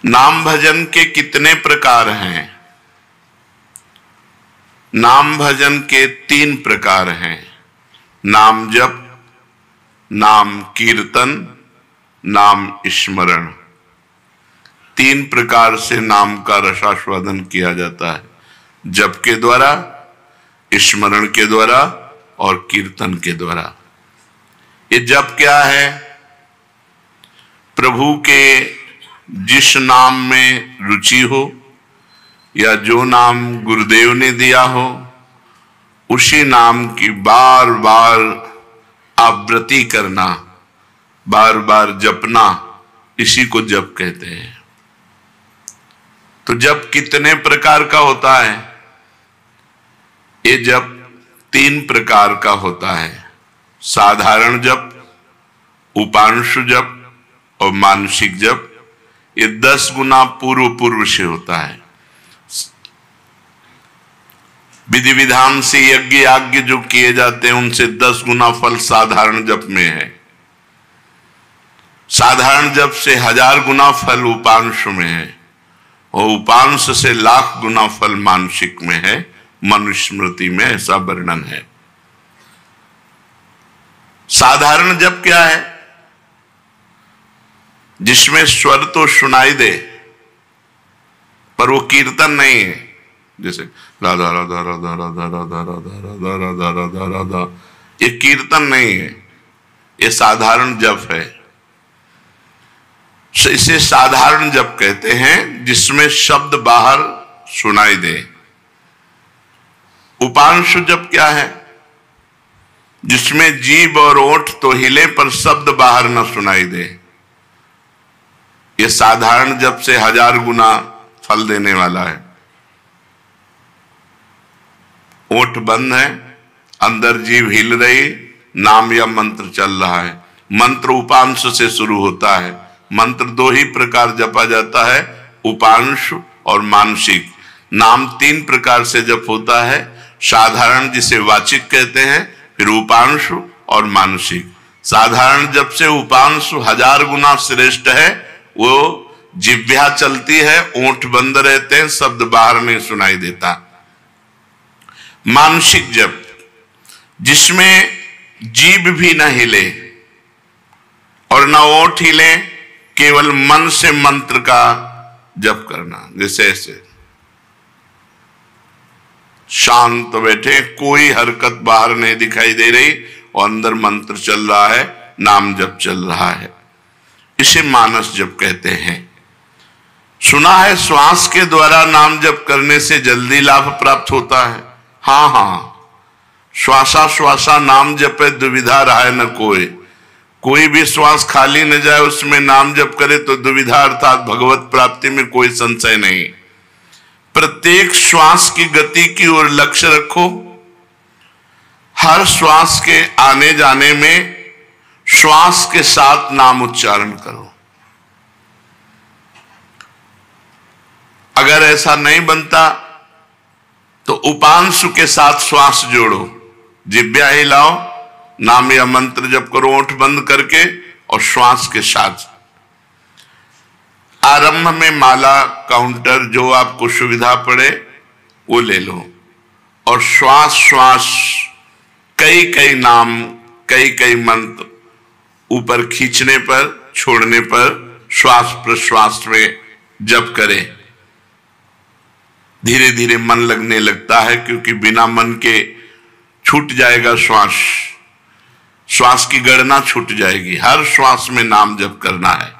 नाम भजन के कितने प्रकार हैं? नाम भजन के 3 प्रकार हैं। नाम जप, नाम कीर्तन, नाम स्मरण। 3 प्रकार से नाम का रसास्वादन किया जाता है, जप के द्वारा, स्मरण के द्वारा और कीर्तन के द्वारा। ये जप क्या है? प्रभु के जिस नाम में रुचि हो या जो नाम गुरुदेव ने दिया हो, उसी नाम की बार बार आवृत्ति करना, बार बार जपना, इसी को जप कहते हैं। तो जप कितने प्रकार का होता है? ये जप 3 प्रकार का होता है। साधारण जप, उपांशु जप और मानसिक जप। ये 10 गुना पूर्व से होता है। विधि विधान से यज्ञ याज्ञ जो किए जाते हैं, उनसे 10 गुना फल साधारण जप में है। साधारण जप से 1000 गुना फल उपांश में है और उपांश से लाख गुना फल मानसिक में है। मनुस्मृति में ऐसा वर्णन है। साधारण जप क्या है? जिसमें स्वर तो सुनाई दे पर वो कीर्तन नहीं है। जैसे राधा राधा राधा राधा राधा राधा राधा राधा राधा राधा, ये कीर्तन नहीं है, ये साधारण जप है। इसे साधारण जप कहते हैं, जिसमें शब्द बाहर सुनाई दे। उपांशु जप क्या है? जिसमें जीभ और ओठ तो हिले पर शब्द बाहर न सुनाई दे। यह साधारण जप से 1000 गुना फल देने वाला है। ओठ बंद है, अंदर जीभ हिल रही, नाम या मंत्र चल रहा है। मंत्र उपांश से शुरू होता है। मंत्र 2 ही प्रकार जपा जाता है, उपांश और मानसिक। नाम 3 प्रकार से जप होता है। साधारण जिसे वाचिक कहते हैं, फिर उपांश और मानसिक। साधारण जप से उपांश 1000 गुना श्रेष्ठ है। वो जिह्वा चलती है, ओंठ बंद रहते हैं, शब्द बाहर नहीं सुनाई देता। मानसिक जप, जिसमें जीभ भी न हिले और न ओठ हिले, केवल मन से मंत्र का जप करना। जैसे ऐसे शांत बैठे, कोई हरकत बाहर नहीं दिखाई दे रही और अंदर मंत्र चल रहा है, नाम जप चल रहा है। इसे मानस जप कहते हैं। सुना है श्वास के द्वारा नाम जप करने से जल्दी लाभ प्राप्त होता है। हाँ हाँ, श्वासा श्वासा नाम जपे दुविधा रहा न कोई। कोई भी श्वास खाली न जाए, उसमें नाम जप करे तो दुविधा अर्थात भगवत प्राप्ति में कोई संशय नहीं। प्रत्येक श्वास की गति की ओर लक्ष्य रखो। हर श्वास के आने जाने में श्वास के साथ नाम उच्चारण करो। अगर ऐसा नहीं बनता तो उपांशु के साथ श्वास जोड़ो, जिह्वा हिलाओ, नाम या मंत्र जप करो ओंठ बंद करके और श्वास के साथ। आरंभ में माला, काउंटर, जो आपको सुविधा पड़े वो ले लो और श्वास श्वास कई कई नाम, कई कई मंत्र ऊपर खींचने पर, छोड़ने पर श्वास प्रश्वास में जप करें। धीरे धीरे मन लगने लगता है, क्योंकि बिना मन के छूट जाएगा श्वास। श्वास की गणना छूट जाएगी। हर श्वास में नाम जप करना है।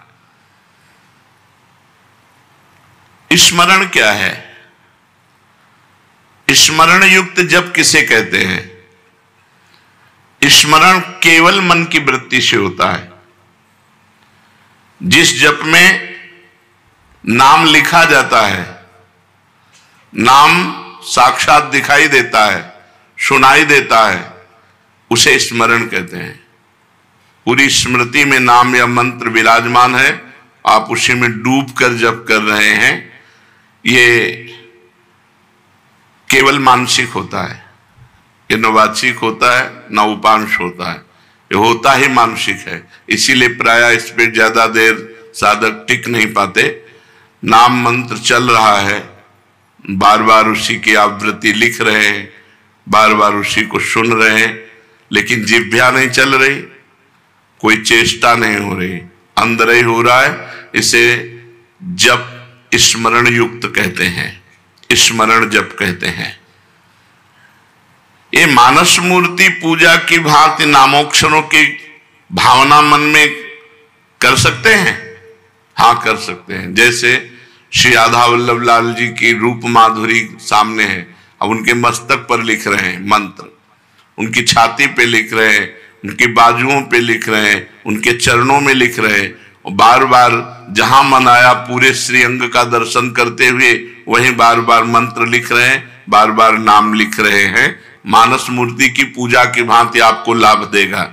स्मरण क्या है? स्मरण युक्त जप किसे कहते हैं? स्मरण केवल मन की वृत्ति से होता है। जिस जप में नाम लिखा जाता है, नाम साक्षात दिखाई देता है, सुनाई देता है, उसे स्मरण कहते हैं। पूरी स्मृति में नाम या मंत्र विराजमान है, आप उसी में डूब कर जप कर रहे हैं। ये केवल मानसिक होता है, ये न वाचिक होता है न उपांश होता है, ये होता ही मानसिक है। इसीलिए प्रायः इस पे ज्यादा देर साधक टिक नहीं पाते। नाम मंत्र चल रहा है, बार बार उसी की आवृत्ति लिख रहे हैं, बार बार उसी को सुन रहे हैं, लेकिन जिह्वा नहीं चल रही, कोई चेष्टा नहीं हो रही, अंदर ही हो रहा है। इसे जप स्मरण युक्त कहते हैं, स्मरण जप कहते हैं। ये मानस मूर्ति पूजा की भांति नामोक्षरों की भावना मन में कर सकते हैं? हाँ, कर सकते हैं। जैसे श्री राधा वल्लभ लाल जी की रूप माधुरी सामने है, अब उनके मस्तक पर लिख रहे हैं मंत्र, उनकी छाती पे लिख रहे हैं, उनकी बाजुओं पे लिख रहे हैं, उनके चरणों में लिख रहे हैं, और बार बार जहां मन आया पूरे श्रीअंग का दर्शन करते हुए वहीं बार बार मंत्र लिख रहे हैं, बार बार नाम लिख रहे हैं। मानस मूर्ति की पूजा की भांति आपको लाभ देगा।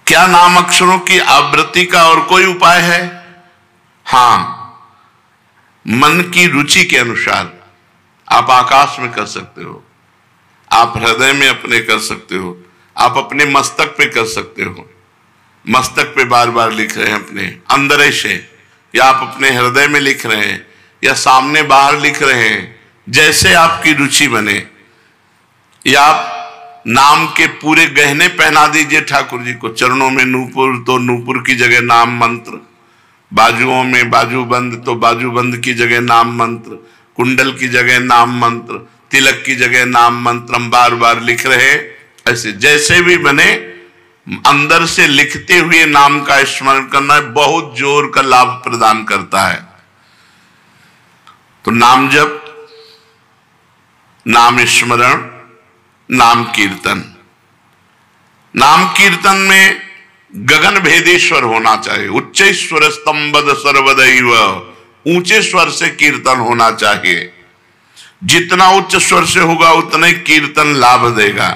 क्या नाम अक्षरों की आवृत्ति का और कोई उपाय है? हां, मन की रुचि के अनुसार आप आकाश में कर सकते हो, आप हृदय में अपने कर सकते हो, आप अपने मस्तक पे कर सकते हो, मस्तक पे बार बार लिख रहे हैं अपने अंदर से, या आप अपने हृदय में लिख रहे हैं, या सामने बाहर लिख रहे हैं, जैसे आपकी रुचि बने। या आप नाम के पूरे गहने पहना दीजिए ठाकुर जी को, चरणों में नूपुर तो नूपुर की जगह नाम मंत्र, बाजुओं में बाजूबंद तो बाजूबंद की जगह नाम मंत्र, कुंडल की जगह नाम मंत्र, तिलक की जगह नाम मंत्र हम बार बार लिख रहे हैं। ऐसे जैसे भी बने अंदर से लिखते हुए नाम का स्मरण करना बहुत जोर का लाभ प्रदान करता है। तो नाम जप, नाम स्मरण, नाम कीर्तन। नाम कीर्तन में गगन भेदी स्वर होना चाहिए। उच्च स्वर स्तंभद सर्वदैव, ऊंचे स्वर से कीर्तन होना चाहिए। जितना उच्च स्वर से होगा उतने कीर्तन लाभ देगा।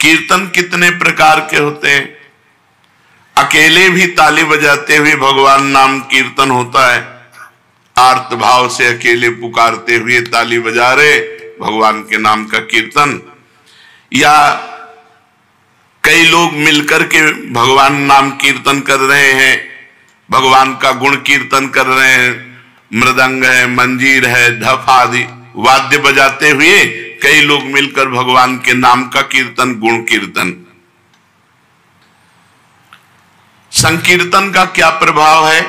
कीर्तन कितने प्रकार के होते हैं? अकेले भी ताली बजाते हुए भगवान नाम कीर्तन होता है, आर्त भाव से अकेले पुकारते हुए ताली बजा रहे भगवान के नाम का कीर्तन, या कई लोग मिलकर के भगवान नाम कीर्तन कर रहे हैं, भगवान का गुण कीर्तन कर रहे हैं, मृदंग है, मंजीर है, धफ आदि वाद्य बजाते हुए कई लोग मिलकर भगवान के नाम का कीर्तन, गुण कीर्तन। संकीर्तन का क्या प्रभाव है?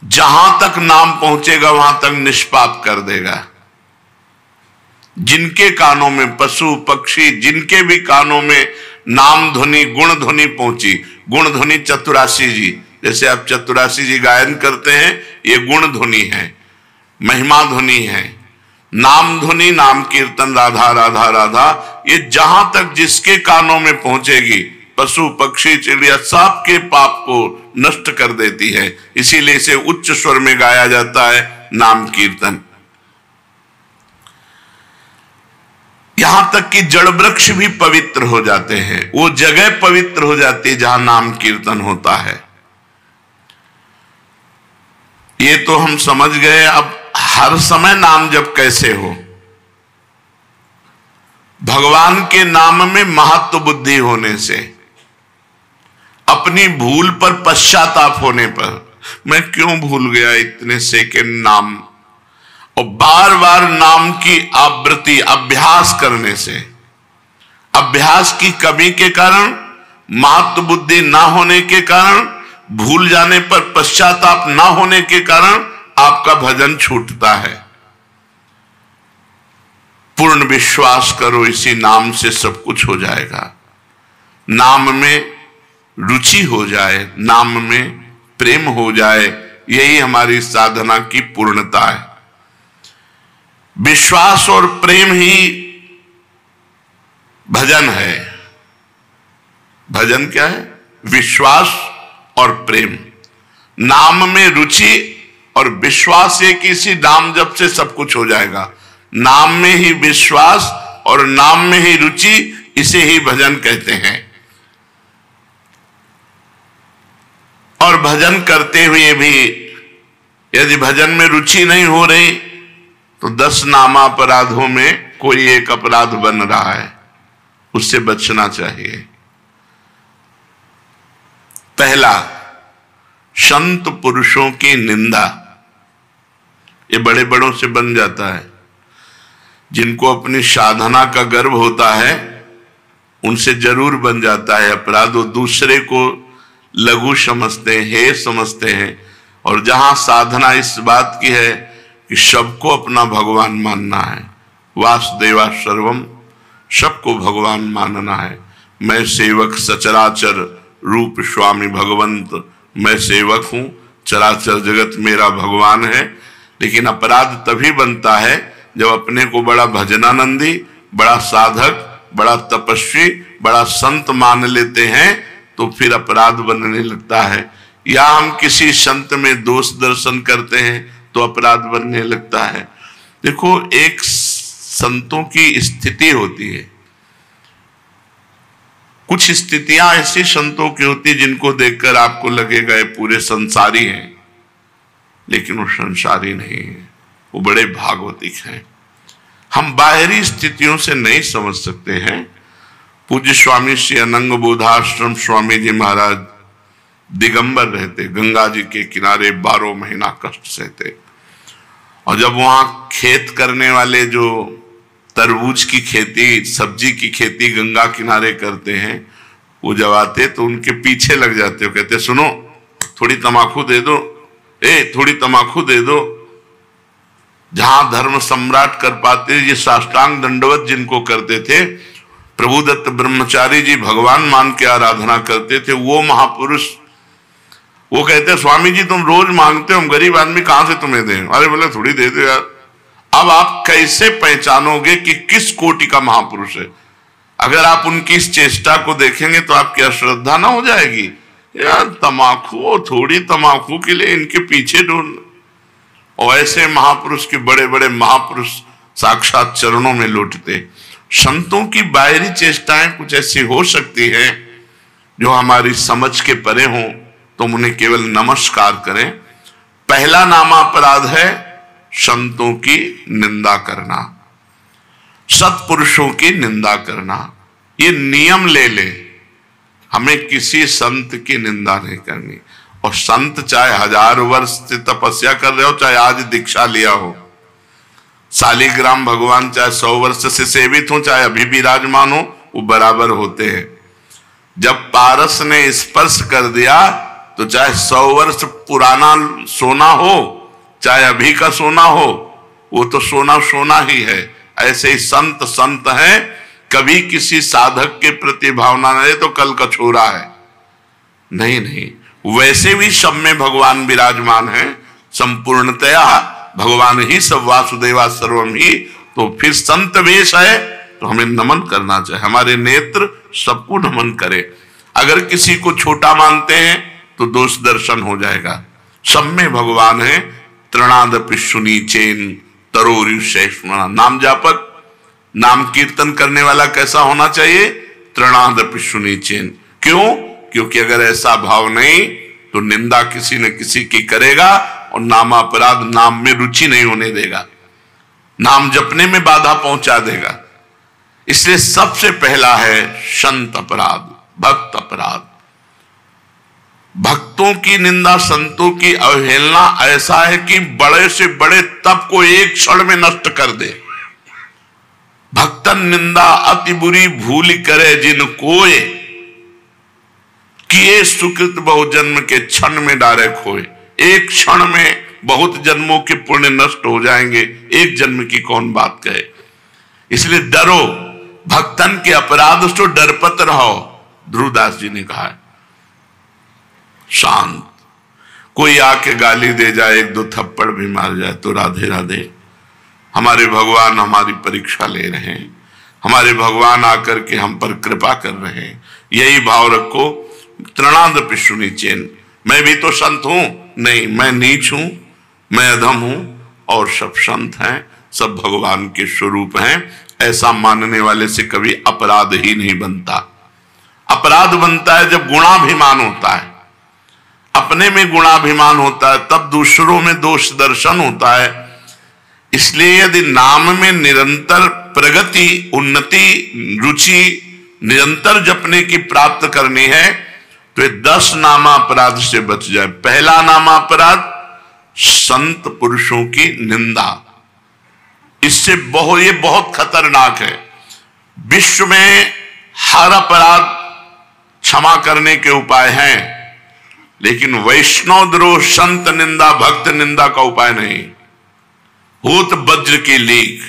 जहां तक नाम पहुंचेगा वहां तक निष्पाप कर देगा। जिनके कानों में पशु पक्षी, जिनके भी कानों में नाम ध्वनि गुण ध्वनि पहुंची, गुण ध्वनि चतुरासी जी, जैसे आप चतुरासी जी गायन करते हैं, ये गुण ध्वनि है, महिमा ध्वनि है। नाम ध्वनि, नाम कीर्तन, राधा राधा राधा, ये जहां तक जिसके कानों में पहुंचेगी पशु पक्षी चिड़िया सबके पाप को नष्ट कर देती है। इसीलिए इसे उच्च स्वर में गाया जाता है नाम कीर्तन। यहां तक कि जड़ वृक्ष भी पवित्र हो जाते हैं, वो जगह पवित्र हो जाती है जहां नाम कीर्तन होता है। ये तो हम समझ गए। अब हर समय नाम जप कैसे हो? भगवान के नाम में महत्व बुद्धि होने से, अपनी भूल पर पश्चाताप होने पर, मैं क्यों भूल गया इतने सेकंड नाम, और बार बार नाम की आवृत्ति अभ्यास करने से, अभ्यास की कमी के कारण, महत्व बुद्धि ना होने के कारण, भूल जाने पर पश्चाताप ना होने के कारण आपका भजन छूटता है। पूर्ण विश्वास करो, इसी नाम से सब कुछ हो जाएगा। नाम में रुचि हो जाए, नाम में प्रेम हो जाए, यही हमारी साधना की पूर्णता है। विश्वास और प्रेम ही भजन है। भजन क्या है? विश्वास और प्रेम। नाम में रुचि और विश्वास, एक इसी नाम जप से सब कुछ हो जाएगा। नाम में ही विश्वास और नाम में ही रुचि, इसे ही भजन कहते हैं। और भजन करते हुए भी यदि भजन में रुचि नहीं हो रही तो 10 नामापराधों में कोई एक अपराध बन रहा है, उससे बचना चाहिए। पहला, संत पुरुषों की निंदा, ये बड़े बड़ों से बन जाता है। जिनको अपनी साधना का गर्व होता है उनसे जरूर बन जाता है अपराध। वो दूसरे को लघु समझते हैं, हे समझते हैं। और जहां साधना इस बात की है कि सबको अपना भगवान मानना है, वासुदेवा सर्वम, सबको भगवान मानना है। मैं सेवक सचराचर रूप स्वामी भगवंत, मैं सेवक हूं, चराचर जगत मेरा भगवान है। लेकिन अपराध तभी बनता है जब अपने को बड़ा भजनानंदी, बड़ा साधक, बड़ा तपस्वी, बड़ा संत मान लेते हैं तो फिर अपराध बनने लगता है। या हम किसी संत में दोष दर्शन करते हैं तो अपराध बनने लगता है। देखो, एक संतों की स्थिति होती है, कुछ स्थितियां ऐसी संतों की होती है जिनको देखकर आपको लगेगा ये पूरे संसारी हैं, लेकिन वो संसारी नहीं है, वो बड़े भागवतिक हैं। हम बाहरी स्थितियों से नहीं समझ सकते हैं। पूज्य स्वामी श्री अनंग बोधाश्रम स्वामी जी महाराज दिगंबर रहते, गंगा जी के किनारे 12 महीना कष्ट सहते। और जब वहां खेत करने वाले जो तरबूज की खेती, सब्जी की खेती गंगा किनारे करते हैं, वो जब आते तो उनके पीछे लग जाते हो, कहते सुनो थोड़ी तमाकू दे दो, थोड़ी तमाकू दे दो। जहां धर्म सम्राट कर पाते, ये साष्टांग दंडवत जिनको करते थे, प्रभुदत्त ब्रह्मचारी जी भगवान मान के आराधना करते थे, वो महापुरुष वो कहते स्वामी जी तुम रोज मांगते हो, हम गरीब आदमी कहां से तुम्हें दें। अरे बोले थोड़ी दे दो यार। अब आप कैसे पहचानोगे कि किस कोटि का महापुरुष है? अगर आप उनकी इस चेष्टा को देखेंगे तो आपकी अश्रद्धा ना हो जाएगी, यार तमाकू, थोड़ी तमाकू के लिए इनके पीछे ढूंढ। और ऐसे महापुरुष के बड़े बड़े महापुरुष साक्षात चरणों में लौटते। संतों की बाहरी चेष्टाएं कुछ ऐसी हो सकती हैं जो हमारी समझ के परे हों, तो उन्हें केवल नमस्कार करें। पहला नामापराध है संतों की निंदा करना, सत्पुरुषों की निंदा करना। ये नियम ले ले, हमें किसी संत की निंदा नहीं करनी। और संत चाहे 1000 वर्ष से तपस्या कर रहे हो, चाहे आज दीक्षा लिया हो, शालिग्राम भगवान चाहे 100 वर्ष से सेवित हो, चाहे अभी विराजमान हो, वो बराबर होते हैं। जब पारस ने स्पर्श कर दिया तो चाहे 100 वर्ष पुराना सोना हो, चाहे अभी का सोना हो, वो तो सोना सोना ही है। ऐसे ही संत संत हैं, कभी किसी साधक के प्रति भावना नहीं तो कल का छोरा है, नहीं नहीं। वैसे भी सब में भगवान विराजमान है, संपूर्णतया भगवान ही सब, वासुदेवा सर्वम ही। तो फिर संत वेश है तो हमें नमन करना चाहिए, हमारे नेत्र सबको नमन करे। अगर किसी को छोटा मानते हैं तो दोष दर्शन हो जाएगा। सब में भगवान है। तृणादपि सुनीचेन तरोरिषेष्मणा। नाम जापक, नाम कीर्तन करने वाला कैसा होना चाहिए? तृणादपि सुनीचेन। क्यों? क्योंकि अगर ऐसा भाव नहीं तो निंदा किसी न किसी की करेगा और नामापराध नाम में रुचि नहीं होने देगा, नाम जपने में बाधा पहुंचा देगा। इसलिए सबसे पहला है संत अपराध, भक्त अपराध। भक्तों की निंदा, संतों की अवहेलना ऐसा है कि बड़े से बड़े तप को एक क्षण में नष्ट कर दे। भक्तन निंदा अति बुरी भूल करे जिन कोय, किए सुकृत बहु जन्म के क्षण में डारे खोए। एक क्षण में बहुत जन्मों के पुण्य नष्ट हो जाएंगे, एक जन्म की कौन बात कहे। इसलिए डरो, भक्तन के अपराध से डरपत रहो। ध्रुवदास जी ने कहा है शांत। कोई आके गाली दे जाए, 1-2 थप्पड़ भी मार जाए तो राधे राधे। हमारे भगवान हमारी परीक्षा ले रहे हैं, हमारे भगवान आकर के हम पर कृपा कर रहे हैं, यही भाव रखो। तृणादपि सुनीचेन। मैं भी तो संत हूं? नहीं, मैं नीच हूं, मैं अधम हूं, और सब संत हैं, सब भगवान के स्वरूप हैं। ऐसा मानने वाले से कभी अपराध ही नहीं बनता। अपराध बनता है जब गुणाभिमान होता है, अपने में गुणाभिमान होता है, तब दूसरों में दोष दर्शन होता है। इसलिए यदि नाम में निरंतर प्रगति, उन्नति, रुचि निरंतर जपने की प्राप्त करनी है तो ये 10 नामापराध से बच जाए। पहला नामापराध संत पुरुषों की निंदा, इससे ये बहुत खतरनाक है। विश्व में हर अपराध क्षमा करने के उपाय हैं, लेकिन वैष्णव द्रोह, संत निंदा, भक्त निंदा का उपाय नहीं। होत वज्र की लीक,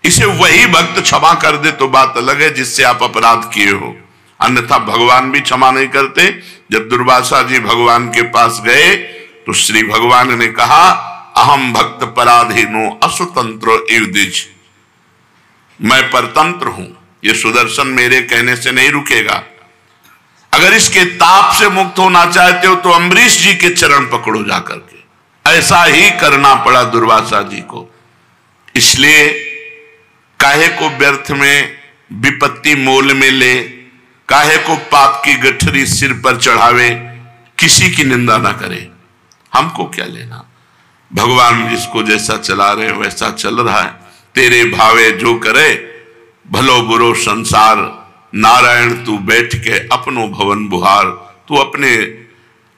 इसे वही भक्त क्षमा कर दे तो बात अलग है जिससे आप अपराध किए हो, अन्यथा भगवान भी क्षमा नहीं करते। जब दुर्वासा जी भगवान के पास गए तो श्री भगवान ने कहा, अहम भक्त पराधीनो असुतंत्रो इवदिज, मैं परतंत्र हूं, ये सुदर्शन मेरे कहने से नहीं रुकेगा। अगर इसके ताप से मुक्त होना चाहते हो तो अम्बरीश जी के चरण पकड़ो जाकर के। ऐसा ही करना पड़ा दुर्वासा जी को। इसलिए काहे को व्यर्थ में विपत्ति मोल में ले, काहे को पाप की गठरी सिर पर चढ़ावे, किसी की निंदा ना करे, हमको क्या लेना। भगवान जिसको जैसा चला रहे वैसा चल रहा है। तेरे भावे जो करे भलो बुरो संसार, नारायण तू बैठ के अपनो भवन बुहार। तू अपने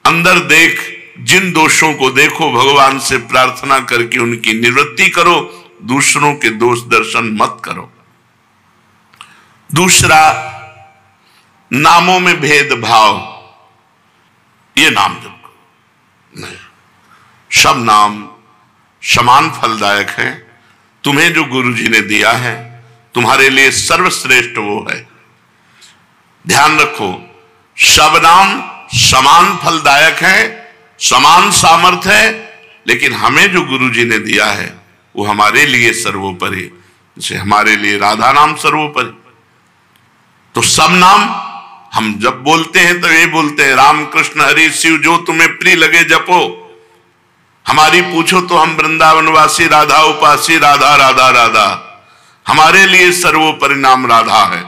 अंदर देख, जिन दोषों को देखो भगवान से प्रार्थना करके उनकी निवृत्ति करो, दूसरों के दोष दर्शन मत करो। दूसरा, नामों में भेदभाव, ये नाम जप करो नहीं, सब नाम समान फलदायक हैं। तुम्हें जो गुरु जी ने दिया है तुम्हारे लिए सर्वश्रेष्ठ वो है। ध्यान रखो, सब नाम समान फलदायक है, समान सामर्थ्य है, लेकिन हमें जो गुरु जी ने दिया है वो हमारे लिए सर्वोपरि। जैसे हमारे लिए राधा नाम सर्वोपरि, तो सब नाम हम जब बोलते हैं तो ये बोलते हैं राम कृष्ण हरि शिव जो तुम्हें प्रिय लगे जपो। हमारी पूछो तो हम वृंदावनवासी राधा उपासी, राधा राधा राधा। हमारे लिए सर्वोपरि नाम राधा है।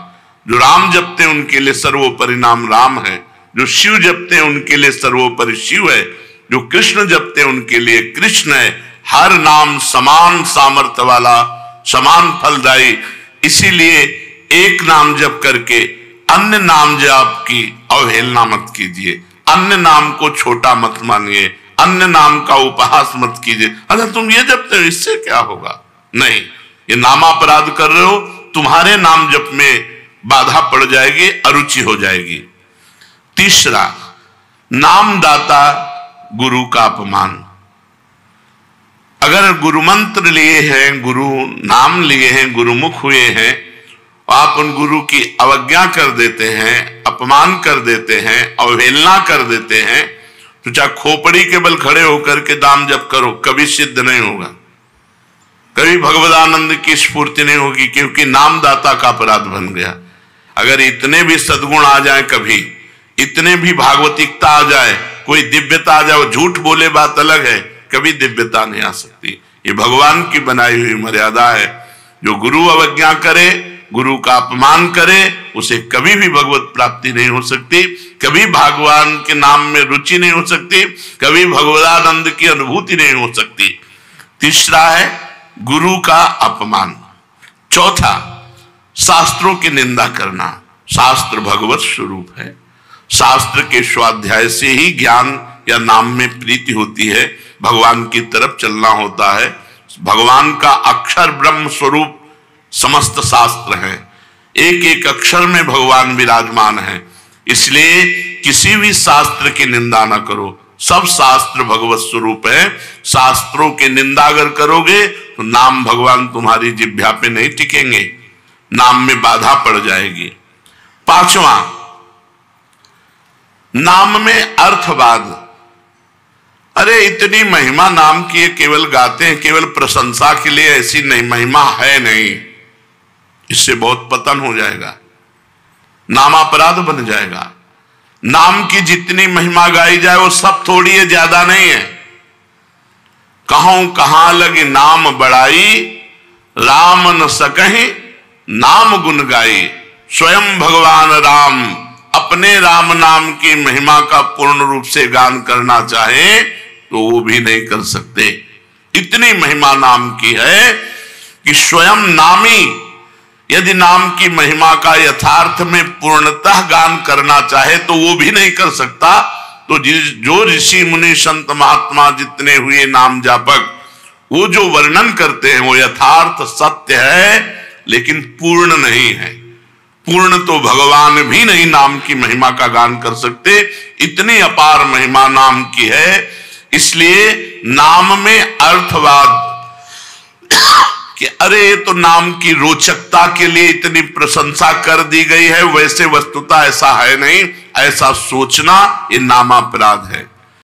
जो राम जपते हैं उनके लिए सर्वोपरि नाम राम है। जो शिव जपते हैं उनके लिए सर्वोपरि शिव है। जो कृष्ण जपते हैं उनके लिए कृष्ण है। हर नाम समान सामर्थ्य वाला, समान फलदायी। इसीलिए एक नाम जप करके अन्य नाम जाप की अवहेलना मत कीजिए, अन्य नाम को छोटा मत मानिए, अन्य नाम का उपहास मत कीजिए। अगर तुम ये जपते हो इससे क्या होगा, नहीं, ये नामापराध कर रहे हो, तुम्हारे नाम जप में बाधा पड़ जाएगी, अरुचि हो जाएगी। तीसरा, नामदाता गुरु का अपमान। अगर गुरु मंत्र लिए हैं, गुरु नाम लिए हैं, गुरुमुख हुए हैं, आप उन गुरु की अवज्ञा कर देते हैं, अपमान कर देते हैं, अवहेलना कर देते हैं, तो चाहे खोपड़ी के बल खड़े होकर के नाम जप करो, कभी सिद्ध नहीं होगा, कभी भगवदानंद की स्फूर्ति नहीं होगी, क्योंकि नामदाता का अपराध बन गया। अगर इतने भी सद्गुण आ जाए, कभी इतने भी भागवतिकता आ जाए, कोई दिव्यता आ जाए, झूठ बोले बात अलग है, कभी दिव्यता नहीं आ सकती। ये भगवान की बनाई हुई मर्यादा है। जो गुरु अवज्ञा करे, गुरु का अपमान करे, उसे कभी भी भगवत प्राप्ति नहीं हो सकती, कभी भगवान के नाम में रुचि नहीं हो सकती, कभी भगवदानंद की अनुभूति नहीं हो सकती। तीसरा है गुरु का अपमान। चौथा, शास्त्रों की निंदा करना। शास्त्र भगवत स्वरूप है। शास्त्र के स्वाध्याय से ही ज्ञान या नाम में प्रीति होती है, भगवान की तरफ चलना होता है। भगवान का अक्षर ब्रह्म स्वरूप समस्त शास्त्र हैं, एक एक अक्षर में भगवान विराजमान है। इसलिए किसी भी शास्त्र की निंदा ना करो, सब शास्त्र भगवत स्वरूप है। शास्त्रों की निंदा अगर करोगे तो नाम भगवान तुम्हारी जिह्वा पे नहीं टिकेंगे, नाम में बाधा पड़ जाएगी। पांचवा, नाम में अर्थवाद। अरे इतनी महिमा नाम की, केवल गाते हैं, केवल प्रशंसा के लिए, ऐसी नहीं महिमा है नहीं। इससे बहुत पतन हो जाएगा, नामापराध बन जाएगा। नाम की जितनी महिमा गाई जाए वो सब थोड़ी है, ज्यादा नहीं है। कहूं कहां लगी नाम बड़ाई, राम न सकहि नाम गुण गाई। स्वयं भगवान राम अपने राम नाम की महिमा का पूर्ण रूप से गान करना चाहे तो वो भी नहीं कर सकते। इतनी महिमा नाम की है कि स्वयं नामी यदि नाम की महिमा का यथार्थ में पूर्णतः गान करना चाहे तो वो भी नहीं कर सकता। तो जो ऋषि मुनि संत महात्मा जितने हुए नाम जापक वो जो वर्णन करते हैं वो यथार्थ सत्य है, लेकिन पूर्ण नहीं है। पूर्ण तो भगवान भी नहीं नाम की महिमा का गान कर सकते, इतनी अपार महिमा नाम की है। इसलिए नाम में अर्थवाद कि अरे तो नाम की रोचकता के लिए इतनी प्रशंसा कर दी गई है, वैसे वस्तुतः ऐसा है नहीं, ऐसा सोचना ये नामापराध है।